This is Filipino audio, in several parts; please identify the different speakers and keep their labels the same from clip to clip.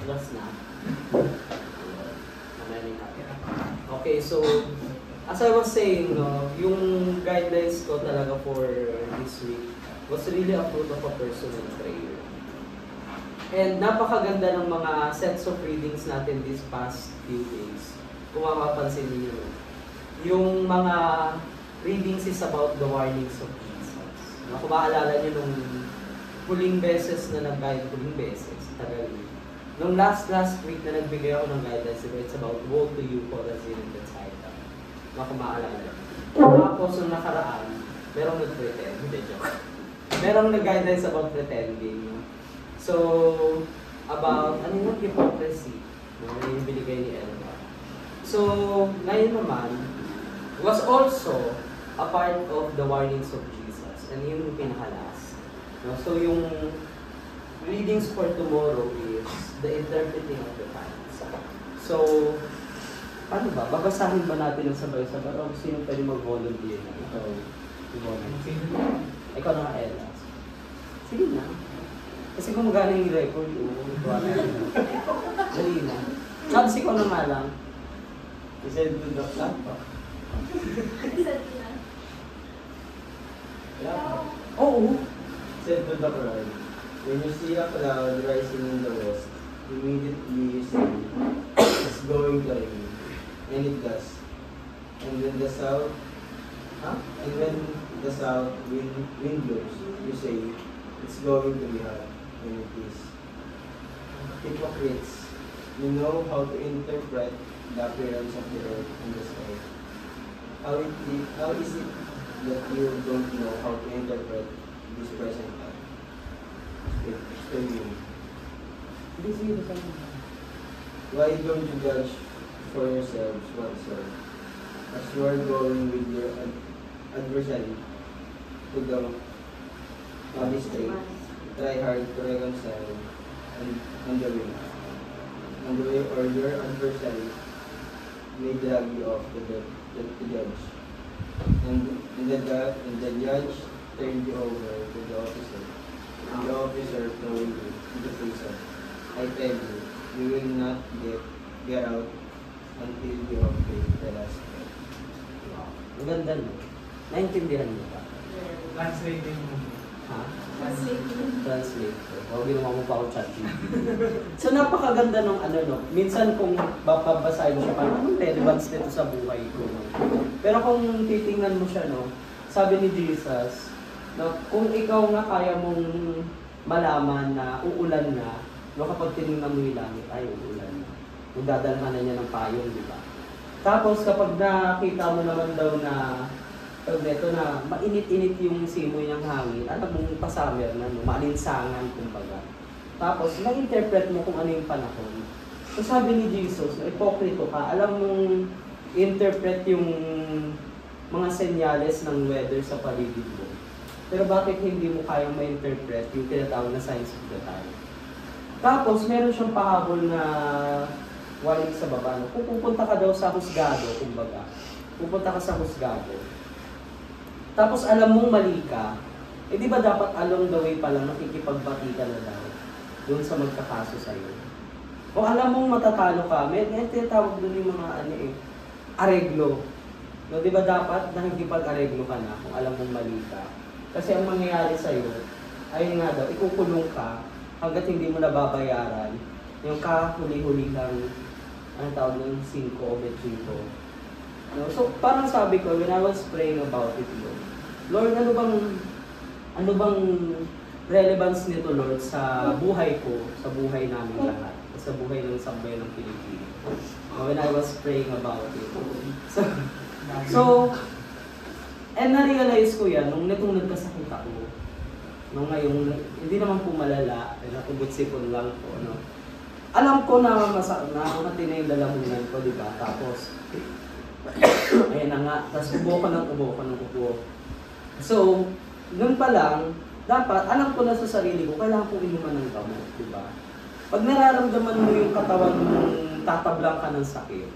Speaker 1: last na. Okay, so as I was saying, no, yung guidelines ko talaga for this week was really a fruit of a personal prayer. And napakaganda ng mga sets of readings natin these past few days. Kung mapapansin niyo, yung mga readings is about the warnings of Jesus. Kung maalala niyo nung huling beses na nag-guide, tagal. Nung last week na nagbigay ako ng guidance, it's about woe to you, Chorazin and Bethsaida. Kung maalala. Tapos nung nakaraan, merong nag-pretend, hindi joke. Merong nag-guidance about pretending. So, about, ano yung hypocrisy? Yung binigay ni Elba. So, ngayon naman, was also a part of the warnings of Jesus. And yun yung pinakalas. So, yung readings for tomorrow is the interpreting of the times. So, ano ba? Babasahin ba natin ng sabay-sabay? O sino pwede mag-volunteer na? Ikaw na nga, Ella. Sige na. Kasi kung magana yung record, dali na. Tapos ikaw na nga lang. Isa yung dudok lang pa. Oo.
Speaker 2: Said to the crowd, when you see a cloud rising in the west, immediately you say, it's going to rain. And it does. And when the south wind blows, you say, it's going to be hot. And it is. Hypocrites, you know how to interpret the appearance of the earth and the sky. How is it that you don't know how to interpret this present time? Explain me. Why don't you judge for yourselves what so? As you are going with your adversary to the magistrate, try hard to reconcile on the way. Or your adversary may drag you off to the judge. And the judge turned you over to the officer. And the officer told you in the prison, I tell you, you will not get out until you have paid the last price.
Speaker 1: Wow. Ang ganda no? Naintindihan mo ba?
Speaker 3: Translating mo.
Speaker 1: Ha?
Speaker 4: Translate.
Speaker 1: O, ginawa mo pa ako chat. So, napakaganda ng ano, no? Minsan kung babasahin mo siya, parang anong relevance nito sa buhay ko, no? Pero kung titingnan mo siya, no? Sabi ni Jesus, no? Kung ikaw nga kaya mong malaman na uulan na, no? Kapag tinignan mo yung langit, ay uulan na. Kung dadalhan na niya ng payong, di ba? Tapos, kapag nakita mo naman daw na ito na mainit-init yung simoy ng hangin, alam mong pa-summer na, no? Maalinsangan, kumbaga. Tapos, ma-interpret mo kung ano yung panahon. So, sabi ni Jesus, no, ipokrito ka, alam mong interpret yung mga senyales ng weather sa paligid mo. Pero bakit hindi mo kayang ma-interpret yung tinatawag na signs of the time? Tapos, meron siyang pahabol na warning sa baba. No? Kung pupunta ka daw sa husgado, kumbaga, pupunta ka sa husgado, tapos alam mong mali ka, eh di ba dapat along the way pa lang nakikipagbati ka na daw doon sa magkakaso sa'yo? Kung alam mong matatalo ka, may tinatawag doon yung mga areglo. No, di ba dapat nakikipag-areglo ka na kung alam mong mali ka? Kasi ang mangyayari sa'yo, ayun nga daw, ikukulong ka hanggat hindi mo nababayaran yung kahuli-huli kang, anong tawag ng 5 o 5. No? So parang sabi ko, when I was praying about it, Lord, ano bang relevance nito, Lord, sa buhay ko, sa buhay namin lahat, sa buhay ng sambayan ng Pilipinas? When I was praying about it. So and na-realize ko yan nung nagkasakit ako. Nung ngayon, hindi naman po malala, natugot-sipon lang po, no? Alam ko na matindi yung lalamunan ko, di ba? Tapos, ayun na nga, tapos ubo ko ng ubo. So, nun pa lang, dapat, alam ko na sa sarili ko, kailangan kong inuman ng gamot, di ba? Pag nararamdaman mo yung katawan mong tatablang ka ng sakit,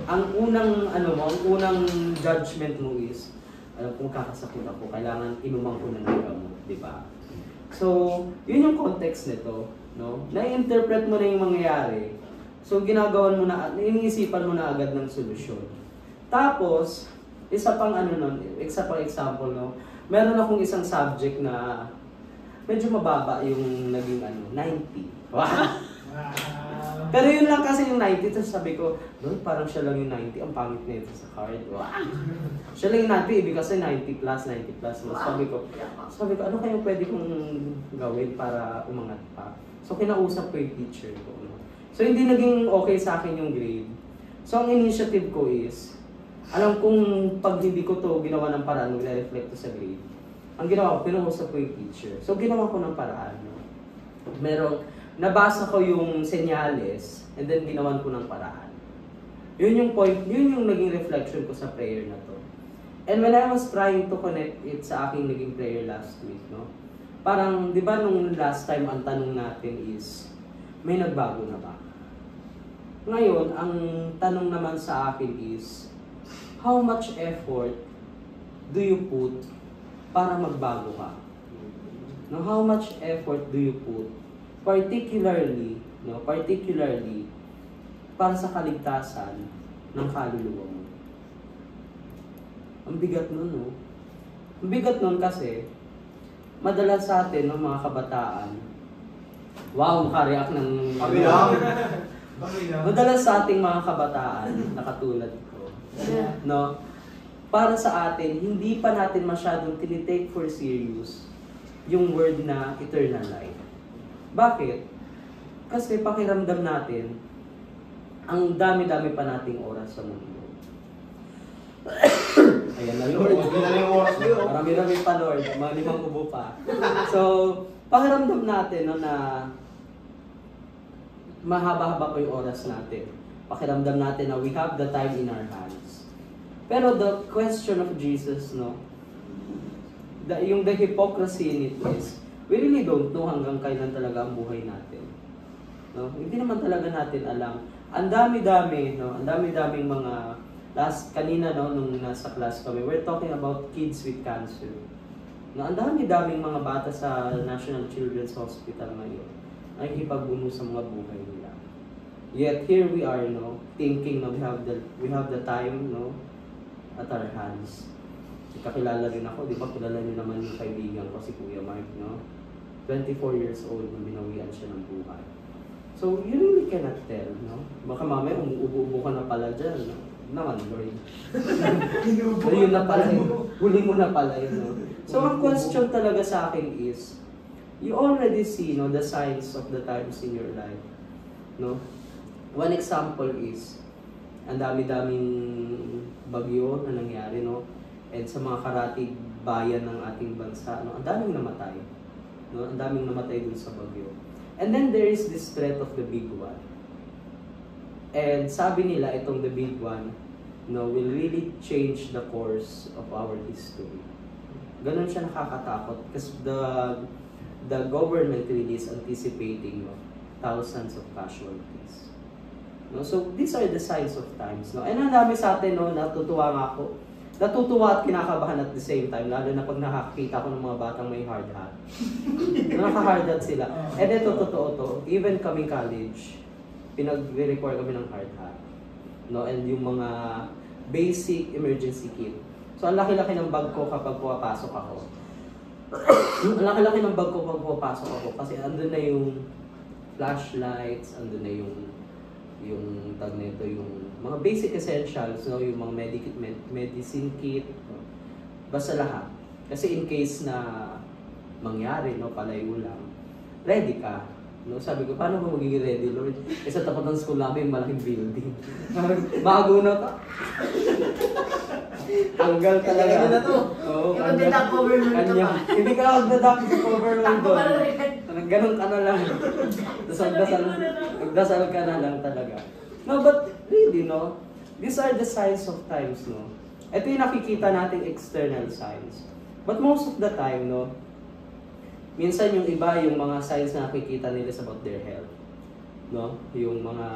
Speaker 1: ang unang judgment mo is, alam kung kakasakit ako, kailangan inuman ko ng gamot, di ba? So, yun yung context nito. no? Na-interpret mo na yung mangyayari. So, ginagawan mo na, iniisipan mo na agad ng solusyon. Tapos, isa pang example, no? Meron akong isang subject na medyo mababa yung naging 90. Wow! Pero yun lang kasi yung 90, tapos sabi ko, doon parang siya lang yung 90, ang pangit na ito sa card. Wow! Siya lang yung 90, ibig kasi 90 plus. No? Sabi ko, ano kayong pwede kong gawin para umangat pa? So, kinausap ko yung teacher ko. No? So, hindi naging okay sa akin yung grade. So, ang initiative ko is, alam kong pag hindi ko to ginawa ng paraan, magre-reflect to sa grade. Ang ginawa ko, kinausap ko yung teacher. So, ginawa ko ng paraan. No? Nabasa ko yung senyales, and then ginawan ko ng paraan. Yun yung point, yun yung naging reflection ko sa prayer na to. And when I was trying to connect it sa aking naging prayer last week, no? Parang, di ba nung last time ang tanong natin is, may nagbago na ba? Ngayon, ang tanong naman sa akin is, how much effort do you put para magbago ka? No, how much effort do you put particularly para sa kaligtasan ng kaluluwa mo? Ang bigat nun, no? Ang bigat nun kasi, madalas sa atin, ng mga kabataan, wow, makareact ng... Madalas sa ating mga kabataan, na katulad ko, no? Para sa atin, hindi pa natin masyadong tinitake for serious yung word na eternal life. Bakit? Kasi pakiramdam natin, ang dami-dami pa nating oras sa mundo. Ayan na Lord. Marami-rami pa Lord. Mga 5 ubo pa. So, pakiramdam natin no, na mahaba-haba po yung oras natin. Pakiramdam natin na we have the time in our hands. Pero the question of Jesus, no, the hypocrisy in it is, we really don't know hanggang kailan talaga ang buhay natin. No? Hindi naman talaga natin alam. Ang dami-dami, no? Ang dami-daming mga kanina no nung nasa class kami, we're talking about kids with cancer. No, ang dami-daming mga bata sa National Children's Hospital ngayon ay nakikipagbuno sa mga buhay nila. Yet here we are, no, thinking na we have the time, no, at our hands. Kakilala rin ako, di ba? Kilala niyo naman yung kaibigan ko, si Kuya Mark, no? 24 years old nung binawian siya ng buhay. So, you really cannot tell, no? Baka mamaya umuubo ka na pala dyan, no? Naman, Lord. So, yun na pala yun. Huli mo na pala yun, no? So, ang question talaga sa akin is, you already see, no, the signs of the times in your life, no? One example is, ang dami-daming bagyo na nangyari, no? And sa mga karatig bayan ng ating bansa, no, ang daming namatay. No, ang daming namatay dun sa bagyo. And then there is this threat of the big one. And sabi nila itong the big one, no, will really change the course of our history. Ganun siya nakakatakot because the government really is anticipating, no, thousands of casualties. No, so these are the signs of times, no. And ang dami sa atin, no, natutuwa nga ako. Natutuwa at kinakabahan at the same time, lalo na pag nakakita ko ng mga batang may hard hat. Naka-hard hat sila. And ito, totoo to, even kami college, pinag-require kami ng hard hat. No? And yung mga basic emergency kit. So, ang laki-laki ng bag ko kapag pumapasok ako. Ang laki-laki ng bag ko kapag pumapasok ako kasi andun na yung flashlights, andun na yung tag nito, yung mga basic essentials, no, yung mga medicine kit, no? Basta lahat. Kasi in case na mangyari, no, palayo lang, ready ka. No, sabi ko, paano ba magiging ready, Lord? Sa tapat ng school namin, malaking building. Bago na ta. Tanggal talaga.
Speaker 2: Kaya na to.
Speaker 1: Oo,
Speaker 4: Hindi na cover mo ito pa.
Speaker 1: Hindi ka mag-cover mo doon. Ganun ka na lang. Magdasal ka na lang talaga. No, but really, no, these are the signs of times, no. Ito yung nakikita nating external signs. But most of the time, no, minsan yung iba, yung mga signs na nakikita nila is about their health. No? Yung mga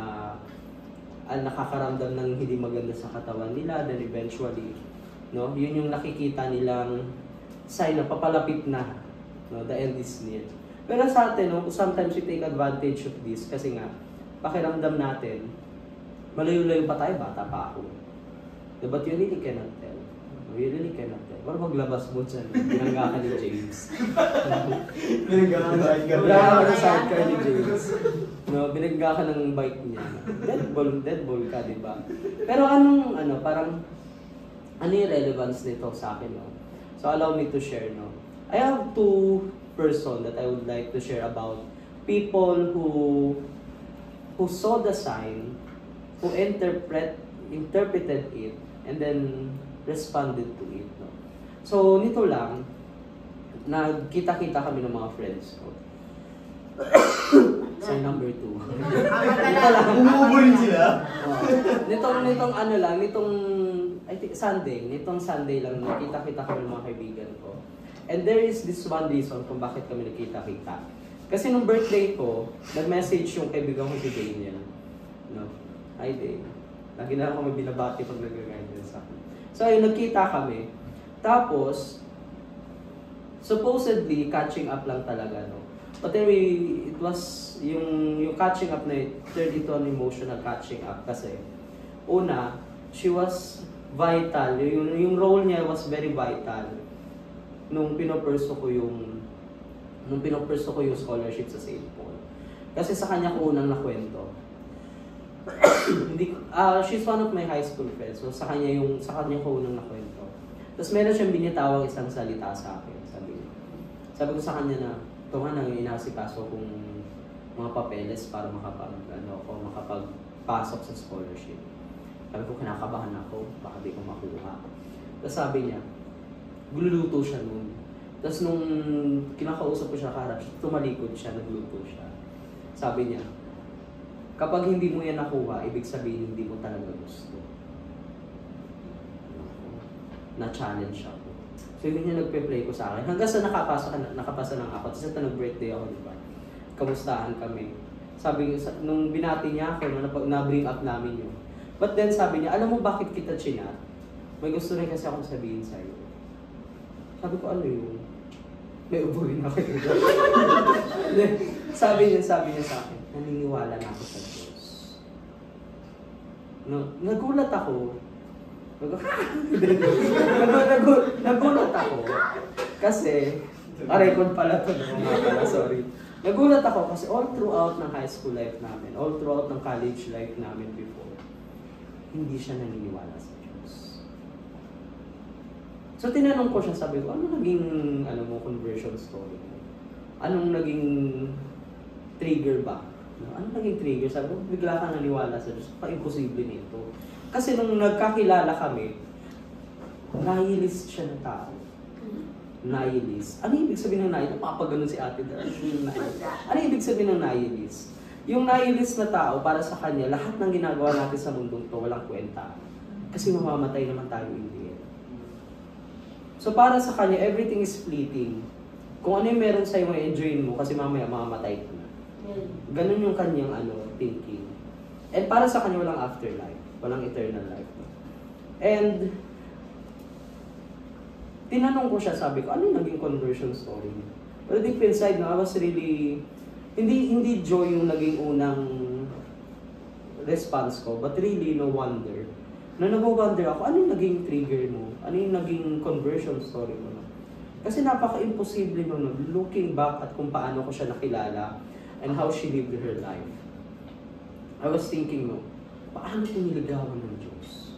Speaker 1: nakakaramdam ng hindi maganda sa katawan nila, then eventually, no, yun yung nakikita nilang sign na papalapit na, no, the end is near. Pero sa atin, no, sometimes we take advantage of this kasi nga, pakiramdam natin, malayo-layo pa tayo, bata pa ako. But you really cannot tell. You really cannot tell. Pero maglabas mo dyan, binangga ka ni James.
Speaker 2: Binangga ka ng sidecar.
Speaker 1: Binangga ka ng sidecar ni James. No, binangga ka ng bike niya. Dead ball ka, di ba? Pero parang, ano yung relevance nito sa akin, no? So allow me to share, no? I have two person that I would like to share about people who saw the sign, who interpreted it, and then responded to it. No? So, nito lang, nagkita-kita kami ng mga friends ko. Sign number 2. Nito lang.
Speaker 2: Umubulin sila.
Speaker 1: Nitong I think nitong Sunday lang, nakita-kita kami ng mga kaibigan ko. And there is this one reason kung bakit kami nakita-kita. Kasi nung birthday ko, nag-message yung kaibigan ko si Daniel. No? Hi Dane. Lagi na ako may binabati pag nag-guidance sa akin. So ayun, nagkita kami. Tapos, supposedly, catching up lang talaga, no? But anyway, it was, yung catching up na turned into an emotional catching up kasi, una, she was vital. Yung role niya was very vital nung pinopurso ko yung scholarship sa St. Paul. Kasi sa kanya ko unang nakwento. She's one of my high school friends. So sa kanya ko unang nakwento. Tapos meron siyang binitawang isang salita sa akin. Sabi ko sa kanya na ito nga nang inasikaso kong mga papeles para makapagpasok sa scholarship. Sabi ko kinakabahan ako, baka di ko makuha. Tapos sabi niya, gluluto siya nun. Tapos nung kinakausap ko siya kaharap, tumalikod siya, nagluto siya. Sabi niya, kapag hindi mo yan nakuha, ibig sabihin hindi mo talaga gusto. Na-challenge ako. So yun yung nagpe-play ko sa akin. Hanggang sa nakapasa ng ako. Tapos ito nag-birthday ako, di ba? Kamustahan kami. Sabi niya, nung binati niya ako, na-bring up namin yun. But then sabi niya, alam mo bakit kita chinat? May gusto rin kasi akong sabihin sa'yo. Sabi ko, ano yun? May ubuhin ako yun. sabi niya sa akin, naniniwala na ako sa Diyos. No, nagulat ako. Nagulat ako. Kasi, record pala ito. Sorry. Nagulat ako kasi all throughout ng high school life namin, all throughout ng college life namin before, hindi siya naniniwala sa Diyos. So tinanong ko siya, sabi ko, ano naging conversion story mo? Anong naging trigger ba? Ano naging trigger? Sabi ko, bigla ka naniwala sa Diyos. Pa-imposible nito. Kasi nung nagkakilala kami, nihilist siya ng tao. Nihilist. Ano ibig sabihin ng nihilist? Napapaganon si ate dahil. Ano ibig sabihin ng nihilist? Yung nihilist na tao, para sa kanya, lahat ng ginagawa natin sa mundong to, walang kwenta. Kasi mamamatay naman tayo in the end. So para sa kanya, everything is fleeting. Kung ano yung meron sa'yo, ma-enjoyin mo kasi mamaya mamamatay ka na. Ganun yung kanyang thinking. And para sa kanya, walang afterlife. Walang eternal life. And tinanong ko siya, sabi ko, ano yung naging conversion story niya? But deep inside, no, I was really, hindi joy yung naging unang response ko, but really no wonder. Na nag-wonder ako, ano yung naging trigger mo? Ano yung naging conversion story mo? Kasi napaka-imposible mo, no? Looking back at kung paano ko siya nakilala and how she lived her life. I was thinking, no, paano ko niligawan ng Diyos?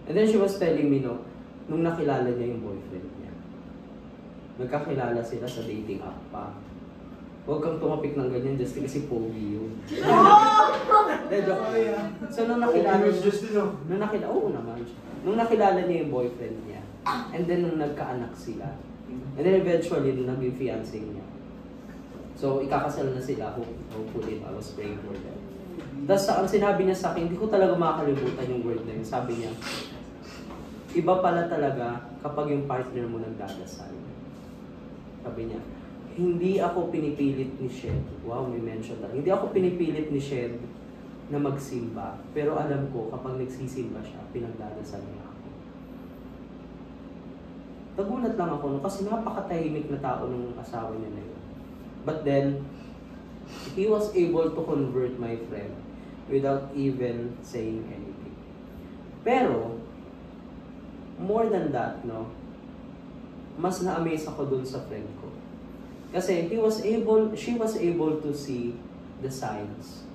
Speaker 1: And then she was telling me, no, nung nakilala niya yung boyfriend niya. Nagkakilala sila sa dating app pa. Huwag kang tumapik ng ganyan just kasi pogi yun. So nung nakilala niya, oo naman siya. Nung nakilala niya yung boyfriend niya, and then nung nagkaanak sila, and then eventually nung naging fiancé niya. So ikakasal na sila, hopefully I was praying for them. Tapos ang sinabi niya sa akin, hindi ko talaga makakalimutan yung word na yun. Sabi niya, iba pala talaga kapag yung partner mo nagdadasal. Sabi niya, hindi ako pinipilit ni Shed. Wow, may mention talaga. Hindi ako pinipilit ni Shed na magsimba. Pero alam ko, kapag nagsisimba siya, pinagdadasal niya ako. Nagulat lang ako, no? Kasi napakatahimik na tao ng asawa niya na yun. But then, he was able to convert my friend without even saying anything. Pero, more than that, no, mas na-amaze ako dun sa friend ko. Kasi she was able to see the signs.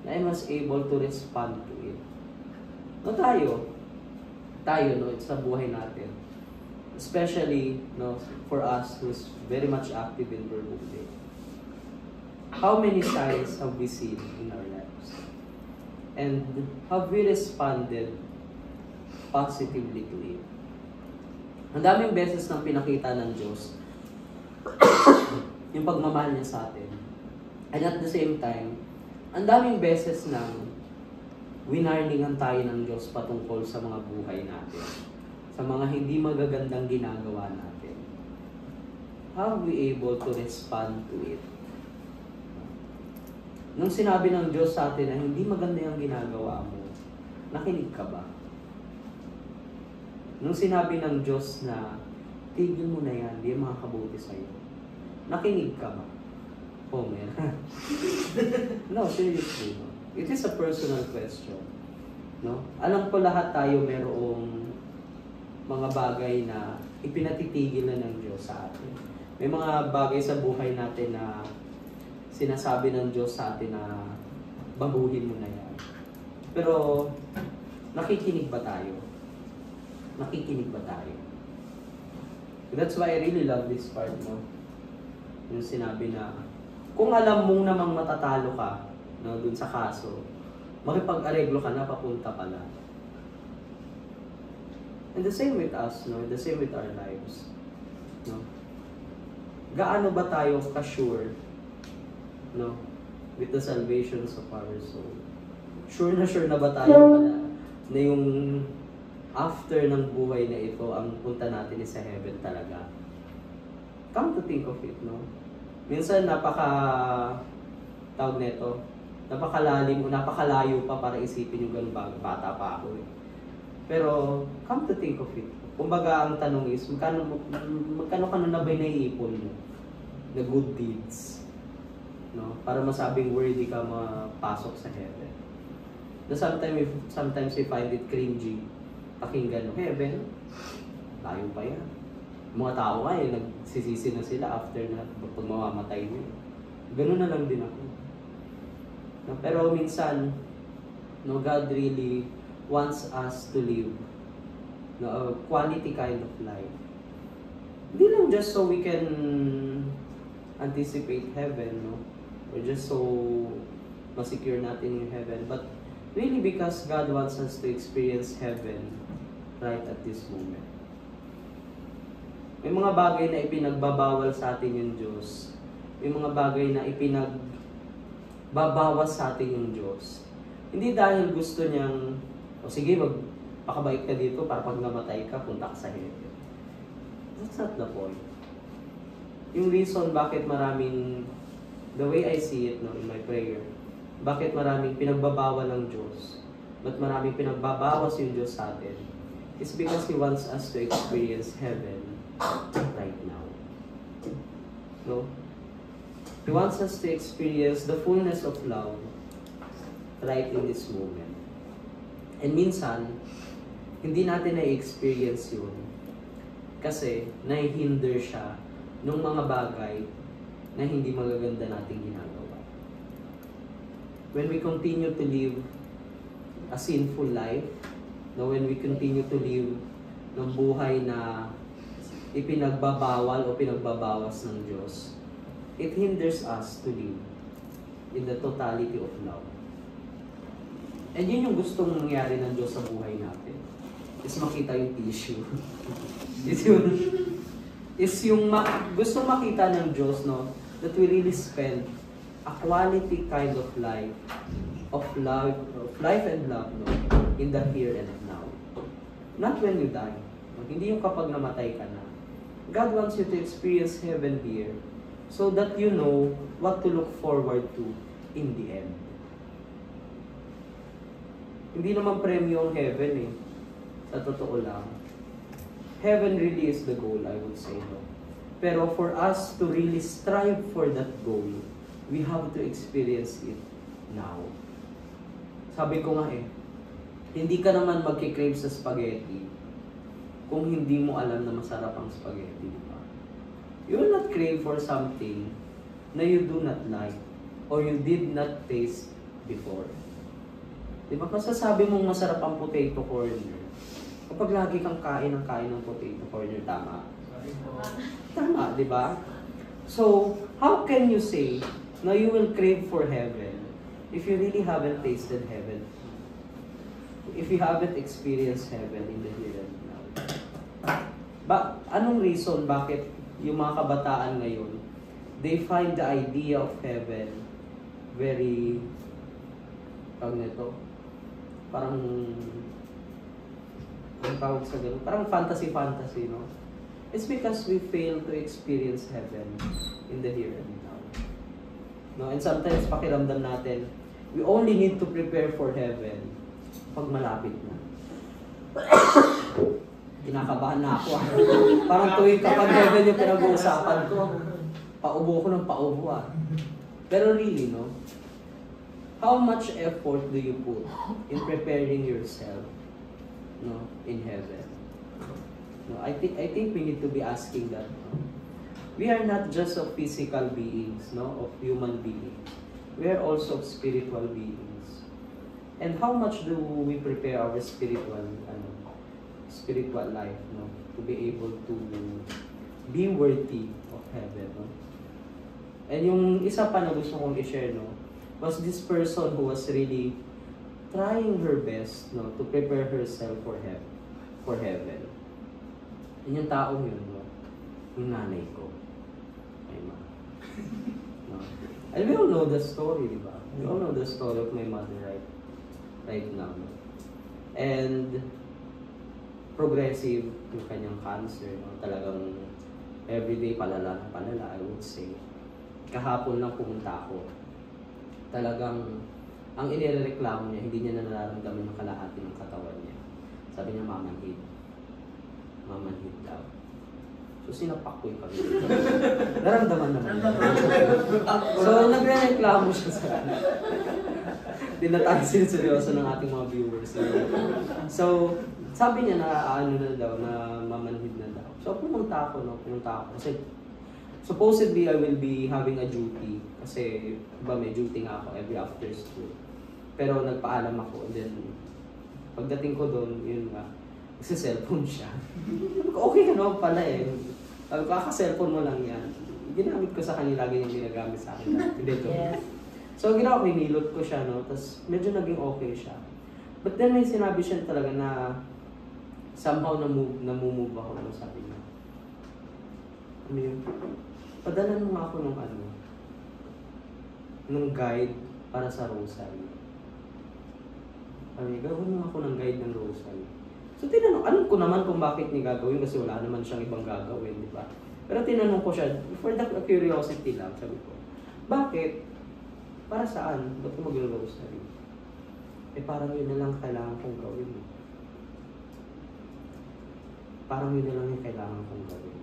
Speaker 1: And was able to respond to it. No, tayo, no, it's sa buhay natin. Especially, no, for us who's very much active in Bermuda. How many signs have we seen in our lives? And have we responded positively to it? Ang daming beses nang pinakita ng Diyos yung pagmamahal niya sa atin. And at the same time, ang daming beses nang winarningan tayo ng Diyos patungkol sa mga buhay natin, sa mga hindi magagandang ginagawa natin. How are we able to respond to it? Nung sinabi ng Diyos sa atin na hindi maganda yung ginagawa mo, nakinig ka ba? Nung sinabi ng Diyos na tigil mo na yan, di makakabuti sa'yo, nakinig ka ba? Homer. No, seriously. No? It is a personal question. No? Alam ko lahat tayo merong mga bagay na ipinatitigil na ng Diyos sa atin. May mga bagay sa buhay natin na sinasabi ng Diyos sa atin na baguhin mo na yan. Pero, nakikinig ba tayo? Nakikinig ba tayo? That's why I really love this part, no? Yung sinabi na, kung alam mong namang matatalo ka, no, dun sa kaso, makipag-areglo ka na, papunta ka na. And the same with us, no? The same with our lives. No? Gaano ba tayo ka-sure, no, with the salvations of our soul? Sure na ba tayo na yung after ng buhay na ito, ang punta natin is sa heaven talaga? Come to think of it, no? Minsan tawag nito, napakalalim o napakalayo pa para isipin yung ganun bata pa ako eh. Pero, come to think of it. Kumbaga, ang tanong is, magkano ka na ba'y naiipon mo? The good deeds. No? Para masabing worthy ka mapasok sa heaven. Sometimes we find it cringy. Pakinggan, heaven, tayo pa yan. Mga tao nga nagsisisi na sila after na pag mamamatay mo. Ganun na lang din ako. No? Pero minsan, no, God really wants us to live, no, a quality kind of life. Hindi lang just so we can anticipate heaven, no? Or just so masecure natin yung heaven, but really because God wants us to experience heaven right at this moment. May mga bagay na ipinagbabawal sa atin yung Diyos. May mga bagay na ipinagbabawas sa atin yung Diyos. Hindi dahil gusto niyang, o sige, magpakabait ka dito para pag namatay ka, punta ka sa heaven. That's not the point. Yung reason bakit maraming, the way I see it, no, in my prayer, bakit maraming pinagbabawal ng Diyos, ba't maraming pinagbabawas yung Diyos sa atin, is because He wants us to experience heaven right now. No? He wants us to experience the fullness of love right in this moment. And minsan, hindi natin na-experience yun kasi nahihinder siya ng mga bagay na hindi magaganda nating ginagawa. When we continue to live a sinful life, no, when we continue to live ng buhay na ipinagbabawal o pinagbabawas ng Diyos, it hinders us to live in the totality of love. And yun yung gustong mangyari ng Diyos sa buhay natin. Is makita yung tissue. Gustong makita ng Diyos, no, that we really spend a quality kind of life and love, no, in the here and now. Not when you die. Hindi yung kapag namatay ka na. God wants you to experience heaven here so that you know what to look forward to in the end. Hindi naman premyo ang heaven eh. Sa totoo lang. Heaven really is the goal, I would say. No? Pero for us to really strive for that goal, we have to experience it now. Sabi ko nga hindi ka naman magkikrave sa spaghetti kung hindi mo alam na masarap ang spaghetti, di ba? You will not crave for something na you do not like or you did not taste before. Di ba? Kasi sabi mong masarap ang potato corner, kapag lagi kang kain ng potato corner, tama? Tama, di ba? So, how can you say na you will crave for heaven if you really haven't tasted heaven? If you haven't experienced heaven in the here and now? Anong reason bakit yung mga kabataan ngayon, they find the idea of heaven very, parang, ang tawag sa ganun, parang fantasy, no? It's because we fail to experience heaven in the here and now. No? And sometimes pakiramdam natin, we only need to prepare for heaven pag malapit na. Kinakabahan na ako. Parang tuwing kapag heaven yung pinag-uusapan ko, paubo ko ng paubo . Pero really, no? How much effort do you put in preparing yourself, no, in heaven? No, I think we need to be asking that. No? We are not just of physical beings, no, of human beings. We are also of spiritual beings. And how much do we prepare our spiritual life, no, to be able to be worthy of heaven, no? And yung isa pa na gusto kong i-share, no, was this person who was really trying her best, no, to prepare herself for heaven. And yung taong yun, no, yung nanay ko. My mom. No. And we all know the story, di ba? We all know the story of my mother right now. No? And progressive yung kanyang cancer, no? Talagang everyday palala, I would say. Kahapon lang pumunta ako. Talagang ang inireklamo niya, hindi niya na nararamdaman yung kalahati ng katawan niya. Sabi niya, mamanhid daw. So, sinapak ko yung kami. Naramdaman naman. So, nagre-reklamo siya sa kanya. Tinatasin seryoso ng ating mga viewers. So, sabi niya na mamanhid na daw. So, pumunta ako. Kasi, supposedly, I will be having a duty. Kasi, may duty nga ako every after school. Pero, nagpaalam ako. And then, pagdating ko doon, yun nga, nagsa-cellphone siya. Okay ka naman pala kaka-cellphone mo lang yan. Ginamit ko sa kanya, lagi niyang ginagamit sa akin. Yes. So, ginawa ko, hinilot ko siya, no? Tapos, medyo naging okay siya. But then, may sinabi siya talaga na somehow namumove ako, no? Sabi niya. Ano yun? Padalan mo nga ako nung guide para sa rosary. Gawin mo ako ng guide ng rosary. So, alam ko naman kung bakit niya gagawin kasi wala naman siyang ibang gagawin, di ba? Pero tinanong ko siya, for the curiosity lang, sabi ko, bakit? Para saan? Ba't ko mag-rosary? Parang yun na lang kailangan kong gawin. Parang yun na lang yung kailangan kong gawin.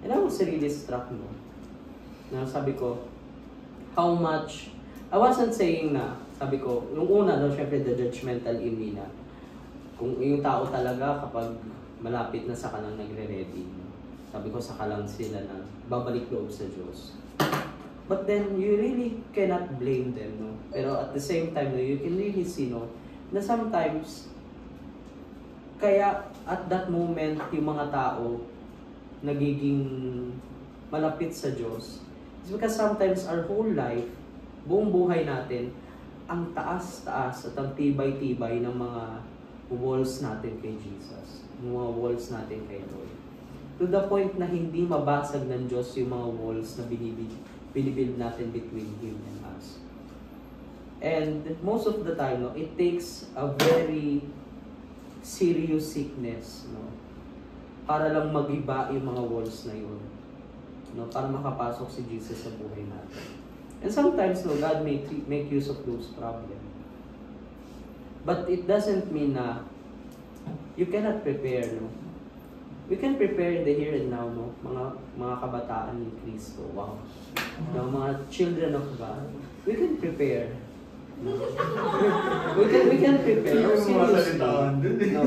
Speaker 1: And I was really struck, no? Na sabi ko, how much, I wasn't saying na, sabi ko, nung una, no, syempre the judgmental in me na, kung yung tao talaga kapag malapit na sa kanang nagre-ready, no? Sabi ko sa kalang sila na babalik loob sa Diyos. But then, you really cannot blame them, no? Pero at the same time, no, you can really see, no, na sometimes, kaya at that moment, yung mga tao nagiging malapit sa Diyos, it's because sometimes our whole life, buong buhay natin, ang taas-taas at ang tibay-tibay ng mga walls natin kay Jesus, mga walls natin kay Lord. To the point na hindi mabasag ng Diyos yung mga walls na binibuild natin between Him and us. And most of the time, no, it takes a very serious sickness, no, para lang magiba yung mga walls na yun, no, para makapasok si Jesus sa buhay natin. And sometimes, no, God may make use of those problems. But it doesn't mean na you cannot prepare, no? we can prepare in the here and now, no? Mga kabataan ni Kristo. Wow. No, mga children of God. We can prepare. No? we can prepare. No, seriously. No,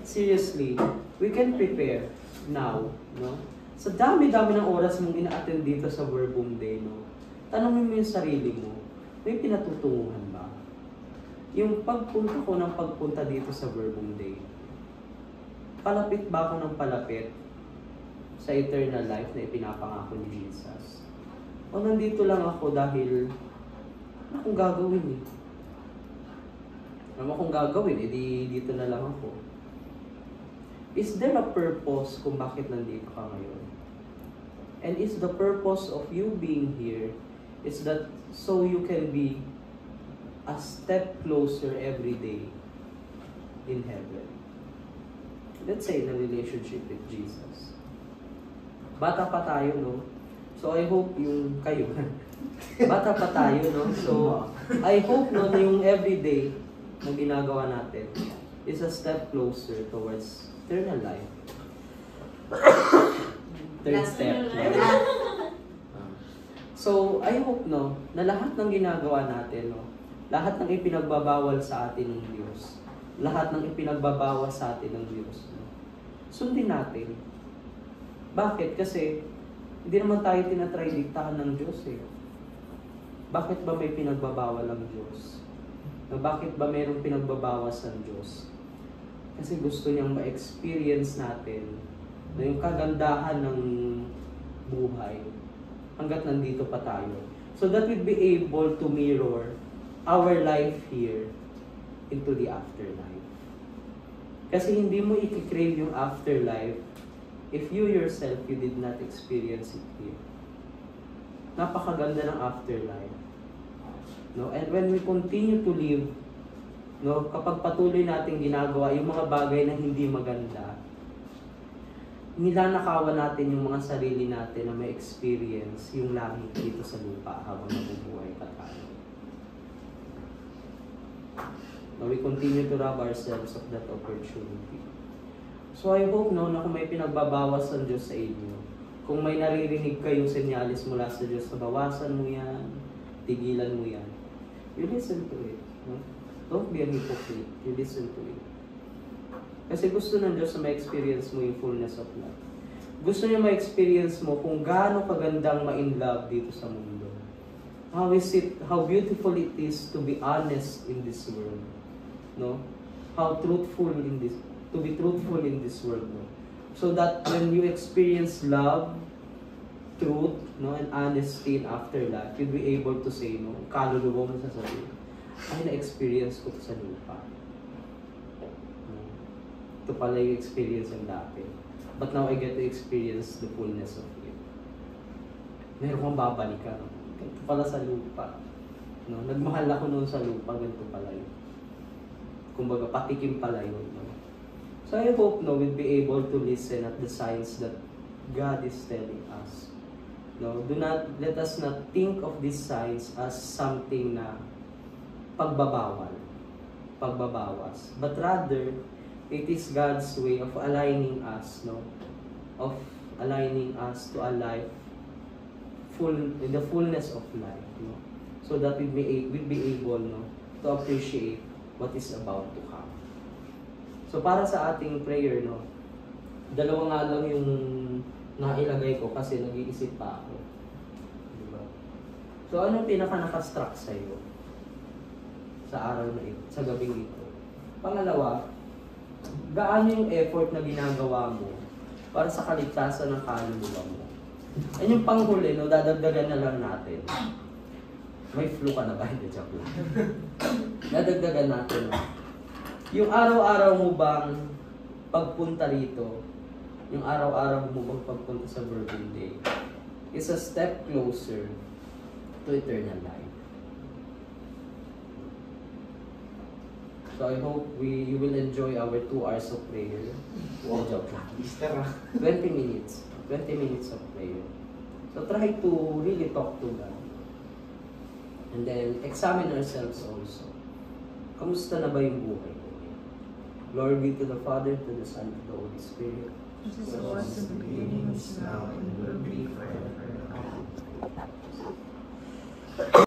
Speaker 1: seriously. We can prepare now, no? Sa dami-dami ng oras mong ina-attend dito sa Verbum Day, no? Tanongin mo yung sarili mo, may pinatutunguhan ba? Yung pagpunta ko ng pagpunta dito sa Verbum Day, palapit ba ako ng palapit sa eternal life na ipinapangako ni Jesus? O nandito lang ako dahil ano kung gagawin eh? Ano kung gagawin, edi dito na lang ako. Is there a purpose kung bakit nandito ka ngayon? And is the purpose of you being here is that so you can be a step closer every day in heaven? Let's say in a relationship with Jesus. Bata pa tayo, no? So I hope yung kayo, bata pa tayo, no? So I hope, no, na yung everyday na ginagawa natin is a step closer towards eternal life. Third step. So, I hope, no, na lahat ng ginagawa natin, no, lahat ng ipinagbabawal sa atin ng Diyos, lahat ng ipinagbabawal sa atin ng Diyos, no, sundin natin. Bakit? Kasi, hindi naman tayo tinatry diktahan ng Diyos, eh. Bakit ba may pinagbabawal ang Diyos? No, bakit ba mayroong pinagbabawas ng Diyos? Kasi gusto niyang ma-experience natin na yung kagandahan ng buhay hanggat nandito pa tayo. So that we'll be able to mirror our life here into the afterlife. Kasi hindi mo i-crave yung afterlife if you yourself, you did not experience it here. Napakaganda ng afterlife. No? And when we continue to live, no, kapag patuloy nating ginagawa yung mga bagay na hindi maganda, nilanakawan natin yung mga sarili natin na may experience yung langit dito sa lupa habang nabubuhay pa tayo. No, we continue to rob ourselves of that opportunity. So I hope, no, na kung may pinagbabawas ang Diyos sa inyo, kung may naririnig kayong senyalis mula sa Diyos na bawasan mo yan, tigilan mo yan, you listen to it. No? Don't be a hypocrite. You listen to it. Kasi gusto ng Diyos na ma-experience mo yung fullness of love. Gusto niya ma-experience mo kung gaano kagandang ma-in love dito sa mundo. How beautiful it is to be honest in this world. No? How truthful in this, to be truthful in this world. No? So that when you experience love, truth, no, and honesty in afterlife, you'll be able to say, no, kaluluwa mo sasabihin, ay, na-experience ko ito sa lupa. Ito pala yung experience ng dati. But now I get to experience the fullness of it. Meron kang babalikan. Ganito pala sa lupa. No? Nagmahal ako noon sa lupa, ganito pala yun. Kumbaga, patikim pala yun. No? So I hope, no, we'll be able to listen at the signs that God is telling us. No? Let us not think of these signs as something na pagbabawas. But rather, it is God's way of aligning us, no? Of aligning us to a life in the fullness of life, no? So that we'll be able, no, to appreciate what is about to come. So para sa ating prayer, no, dalawa nga lang yung nailagay ko kasi nag-iisip pa ako. Diba? So anong pinaka-nakastruck sa'yo sa araw na ito, sa gabing ito? Pangalawa, gaano yung effort na ginagawa mo para sa kaligtasan ng kaluluwa mo? Yan yung panghuli, no, dadagdagan na lang natin. May flu ka na ba? Hindi, joke lang. Dadagdagan natin. No? Yung araw-araw mo bang pagpunta rito, yung araw-araw mo bang pagpunta sa Verbum Day, is a step closer to eternal life. So I hope you will enjoy our 2 hours of prayer. Wow. Joke lang. 20 minutes. 20 minutes of prayer. So try to really talk to God. And then examine ourselves also. Kamusta na ba yung buhay ko? Glory be to the Father, to the Son, to the Holy Spirit.
Speaker 4: As it was in the beginning, is now, and will be forever.